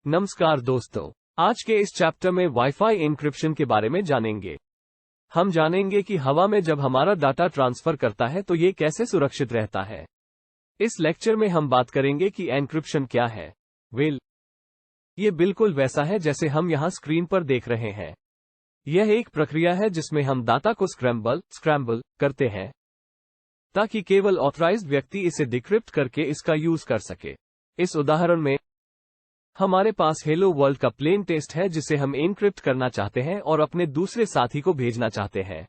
नमस्कार दोस्तों, आज के इस चैप्टर में वाईफाई एन्क्रिप्शन के बारे में जानेंगे। हम जानेंगे कि हवा में जब हमारा डाटा ट्रांसफर करता है तो ये कैसे सुरक्षित रहता है। इस लेक्चर में हम बात करेंगे कि एन्क्रिप्शन क्या है। ये बिल्कुल वैसा है जैसे हम यहाँ स्क्रीन पर देख रहे हैं। यह एक प्रक्रिया है जिसमें हम डाटा को स्क्रैम्बल करते हैं ताकि केवल ऑथराइज्ड व्यक्ति इसे डिक्रिप्ट करके इसका यूज कर सके। इस उदाहरण में हमारे पास हेलो वर्ल्ड का प्लेन टेक्स्ट है जिसे हम एन्क्रिप्ट करना चाहते हैं और अपने दूसरे साथी को भेजना चाहते हैं।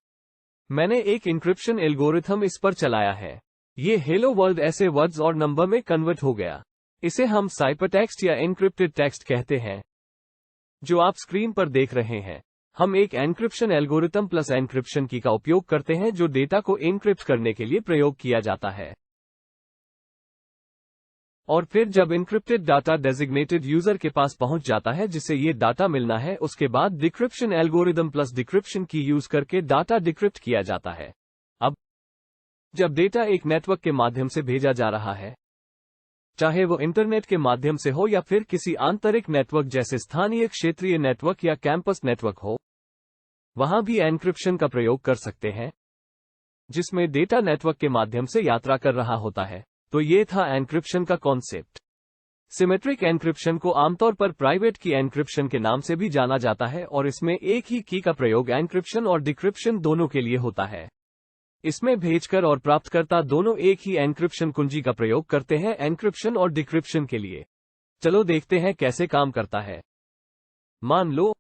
मैंने एक एन्क्रिप्शन एल्गोरिथम इस पर चलाया है। ये हेलो वर्ल्ड ऐसे वर्ड्स और नंबर में कन्वर्ट हो गया। इसे हम साइफरटेक्स्ट या एन्क्रिप्टेड टेक्स्ट कहते हैं जो आप स्क्रीन पर देख रहे हैं। हम एक एन्क्रिप्शन एल्गोरिथम प्लस एन्क्रिप्शन की का उपयोग करते हैं जो डेटा को एन्क्रिप्ट करने के लिए प्रयोग किया जाता है। और फिर जब एन्क्रिप्टेड डाटा डेजिग्नेटेड यूजर के पास पहुंच जाता है जिसे ये डाटा मिलना है, उसके बाद डिक्रिप्शन एल्गोरिथम प्लस डिक्रिप्शन की यूज करके डाटा डिक्रिप्ट किया जाता है। अब जब डेटा एक नेटवर्क के माध्यम से भेजा जा रहा है, चाहे वो इंटरनेट के माध्यम से हो या फिर किसी आंतरिक नेटवर्क जैसे स्थानीय क्षेत्रीय नेटवर्क या कैंपस नेटवर्क हो, वहां भी एन्क्रिप्शन का प्रयोग कर सकते हैं जिसमें डेटा नेटवर्क के माध्यम से यात्रा कर रहा होता है। तो ये था एन्क्रिप्शन का कॉन्सेप्ट। सिमेट्रिक एन्क्रिप्शन को आमतौर पर प्राइवेट की एन्क्रिप्शन के नाम से भी जाना जाता है और इसमें एक ही की का प्रयोग एन्क्रिप्शन और डिक्रिप्शन दोनों के लिए होता है। इसमें भेजकर और प्राप्तकर्ता दोनों एक ही एन्क्रिप्शन कुंजी का प्रयोग करते हैं एन्क्रिप्शन और डिक्रिप्शन के लिए। चलो देखते हैं कैसे काम करता है। मान लो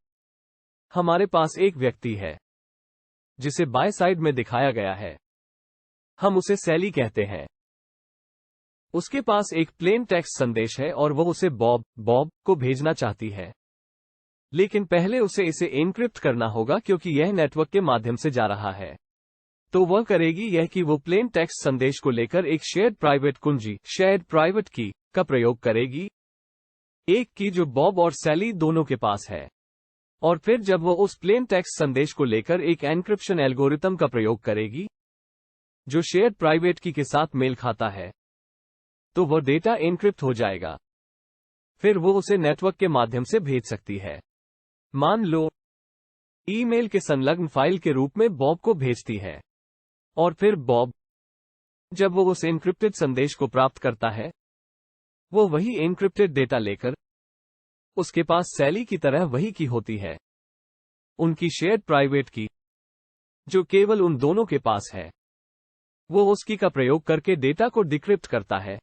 हमारे पास एक व्यक्ति है जिसे बाएं साइड में दिखाया गया है। हम उसे सैली कहते हैं। उसके पास एक प्लेन टेक्स्ट संदेश है और वो उसे बॉब को भेजना चाहती है, लेकिन पहले उसे इसे एन्क्रिप्ट करना होगा क्योंकि यह नेटवर्क के माध्यम से जा रहा है। तो वह करेगी यह कि वो प्लेन टेक्स्ट संदेश को लेकर एक शेयर्ड प्राइवेट कुंजी शेयर्ड प्राइवेट की का प्रयोग करेगी, एक की जो बॉब और सैली दोनों के पास है। और फिर जब वो उस प्लेन टेक्स्ट संदेश को लेकर एक एन्क्रिप्शन एल्गोरिथम का प्रयोग करेगी जो शेयर्ड प्राइवेट की के साथ मेल खाता है, तो वह डेटा एन्क्रिप्ट हो जाएगा। फिर वो उसे नेटवर्क के माध्यम से भेज सकती है। मान लो ईमेल के संलग्न फाइल के रूप में बॉब को भेजती है और फिर बॉब जब वो उस एन्क्रिप्टेड संदेश को प्राप्त करता है, वो वही एन्क्रिप्टेड डेटा लेकर उसके पास सैली की तरह वही की होती है, उनकी शेयर्ड प्राइवेट की जो केवल उन दोनों के पास है। वो उस की का प्रयोग करके डेटा को डिक्रिप्ट करता है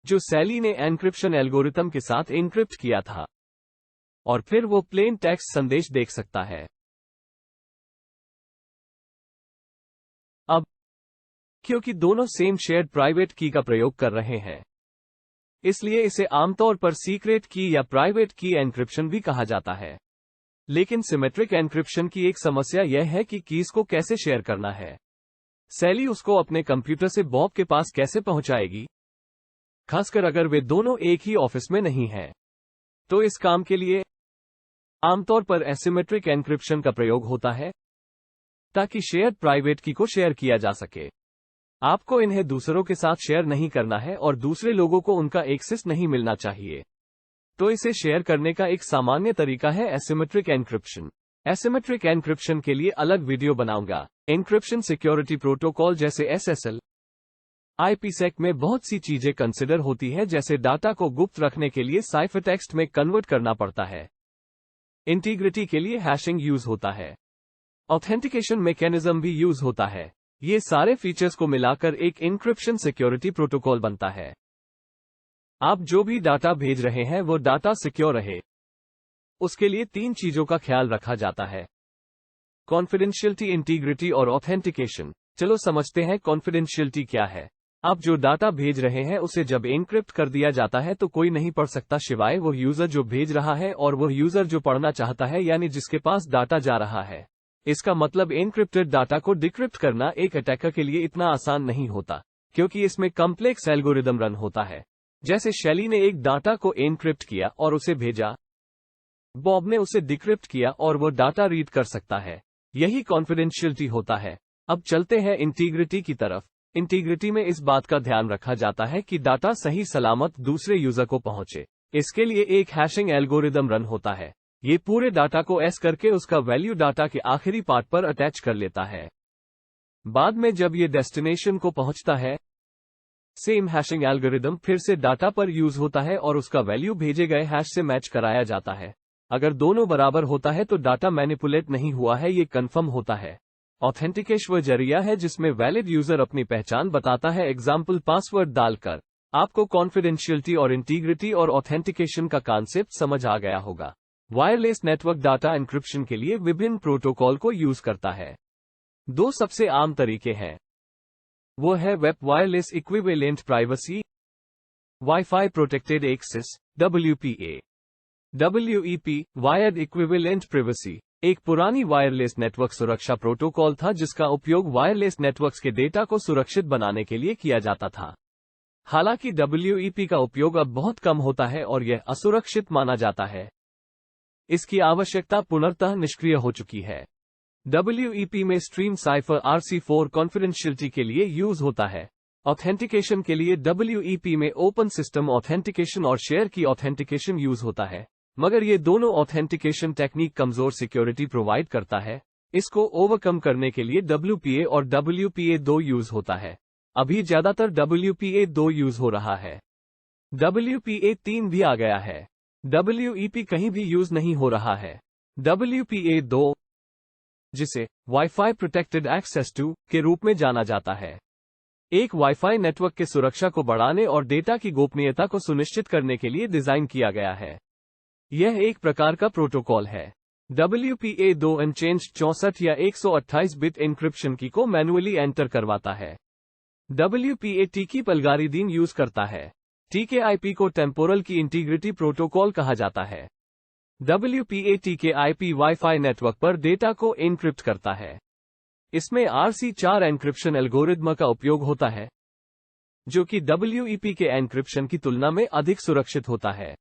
जो सैली ने एन्क्रिप्शन एल्गोरिथम के साथ एन्क्रिप्ट किया था, और फिर वो प्लेन टेक्स्ट संदेश देख सकता है। अब क्योंकि दोनों सेम शेयर्ड प्राइवेट की का प्रयोग कर रहे हैं, इसलिए इसे आमतौर पर सीक्रेट की या प्राइवेट की एन्क्रिप्शन भी कहा जाता है। लेकिन सिमेट्रिक एन्क्रिप्शन की एक समस्या यह है कि कीज को कैसे शेयर करना है। सैली उसको अपने कंप्यूटर से बॉब के पास कैसे पहुंचाएगी, खासकर अगर वे दोनों एक ही ऑफिस में नहीं हैं। तो इस काम के लिए आमतौर पर एसिमेट्रिक एन्क्रिप्शन का प्रयोग होता है ताकि शेयर्ड प्राइवेट की को शेयर किया जा सके। आपको इन्हें दूसरों के साथ शेयर नहीं करना है और दूसरे लोगों को उनका एक्सेस नहीं मिलना चाहिए। तो इसे शेयर करने का एक सामान्य तरीका है एसिमेट्रिक एन्क्रिप्शन। एसिमेट्रिक एन्क्रिप्शन के लिए अलग वीडियो बनाऊंगा। एन्क्रिप्शन सिक्योरिटी प्रोटोकॉल जैसे SSL, IPsec में बहुत सी चीजें कंसिडर होती है, जैसे डाटा को गुप्त रखने के लिए साइफरटेक्स्ट में कन्वर्ट करना पड़ता है, इंटीग्रिटी के लिए हैशिंग यूज होता है, ऑथेंटिकेशन मैकेनिज्म भी यूज होता है। ये सारे फीचर्स को मिलाकर एक एन्क्रिप्शन सिक्योरिटी प्रोटोकॉल बनता है। आप जो भी डाटा भेज रहे हैं वो डाटा सिक्योर रहे, उसके लिए 3 चीजों का ख्याल रखा जाता है: कॉन्फिडेंशियलिटी, इंटीग्रिटी और ऑथेंटिकेशन। चलो समझते हैं कॉन्फिडेंशियलिटी क्या है। आप जो डाटा भेज रहे हैं उसे जब एन्क्रिप्ट कर दिया जाता है तो कोई नहीं पढ़ सकता सिवाय वो यूजर जो भेज रहा है और वो यूजर जो पढ़ना चाहता है, यानी जिसके पास डाटा जा रहा है। इसका मतलब एन्क्रिप्टेड डाटा को डिक्रिप्ट करना एक अटैकर के लिए इतना आसान नहीं होता, क्योंकि इसमें कॉम्प्लेक्स एल्गोरिदम रन होता है। जैसे शैली ने एक डाटा को एन्क्रिप्ट किया और उसे भेजा, बॉब ने उसे डिक्रिप्ट किया और वो डाटा रीड कर सकता है। यही कॉन्फिडेंशियलिटी होता है। अब चलते हैं इंटीग्रिटी की तरफ। इंटीग्रिटी में इस बात का ध्यान रखा जाता है कि डाटा सही सलामत दूसरे यूजर को पहुंचे। इसके लिए एक हैशिंग एल्गोरिदम रन होता है। ये पूरे डाटा को एस करके उसका वैल्यू डाटा के आखिरी पार्ट पर अटैच कर लेता है। बाद में जब ये डेस्टिनेशन को पहुंचता है, सेम हैशिंग एल्गोरिदम फिर से डाटा पर यूज होता है और उसका वैल्यू भेजे गए हैश से मैच कराया जाता है। अगर दोनों बराबर होता है तो डाटा मैनिपुलेट नहीं हुआ है, ये कंफर्म होता है। ऑथेंटिकेशन वह जरिया है जिसमें वैलिड यूजर अपनी पहचान बताता है, एग्जाम्पल पासवर्ड डालकर। आपको कॉन्फिडेंशियलिटी और इंटीग्रिटी और ऑथेंटिकेशन का कॉन्सेप्ट समझ आ गया होगा। वायरलेस नेटवर्क डाटा एन्क्रिप्शन के लिए विभिन्न प्रोटोकॉल को यूज करता है। दो सबसे आम तरीके हैं, वो है वेब wireless equivalent privacy, wifi protected access, WPA। WEP wired equivalent privacy एक पुरानी वायरलेस नेटवर्क सुरक्षा प्रोटोकॉल था जिसका उपयोग वायरलेस नेटवर्क्स के डेटा को सुरक्षित बनाने के लिए किया जाता था। हालांकि WEP का उपयोग अब बहुत कम होता है और यह असुरक्षित माना जाता है। इसकी आवश्यकता पूर्णतः निष्क्रिय हो चुकी है। WEP में स्ट्रीम साइफर RC4 कॉन्फिडेंशियलिटी के लिए यूज होता है। ऑथेंटिकेशन के लिए WEP में ओपन सिस्टम ऑथेंटिकेशन और शेयर की ऑथेंटिकेशन यूज होता है, मगर ये दोनों ऑथेंटिकेशन टेक्निक कमजोर सिक्योरिटी प्रोवाइड करता है। इसको ओवरकम करने के लिए WPA और WPA2 यूज होता है। अभी ज्यादातर WPA2 यूज हो रहा है। WPA3 भी आ गया है। WEP कहीं भी यूज नहीं हो रहा है। WPA2, जिसे वाईफाई प्रोटेक्टेड एक्सेस 2 के रूप में जाना जाता है, एक वाईफाई नेटवर्क के सुरक्षा को बढ़ाने और डेटा की गोपनीयता को सुनिश्चित करने के लिए डिजाइन किया गया है। यह एक प्रकार का प्रोटोकॉल है। WPA2 अनचेंज्ड 64 या 128 बिट एन्क्रिप्शन की को मैनुअली एंटर करवाता है। WPA TKIP एल्गोरिदम यूज करता है। TKIP को टेम्पोरल की इंटीग्रिटी प्रोटोकॉल कहा जाता है। WPA TKIP वाईफाई नेटवर्क पर डेटा को एन्क्रिप्ट करता है। इसमें RC4 एन्क्रिप्शन एल्गोरिदम का उपयोग होता है, जो कि WEP के एन्क्रिप्शन की तुलना में अधिक सुरक्षित होता है।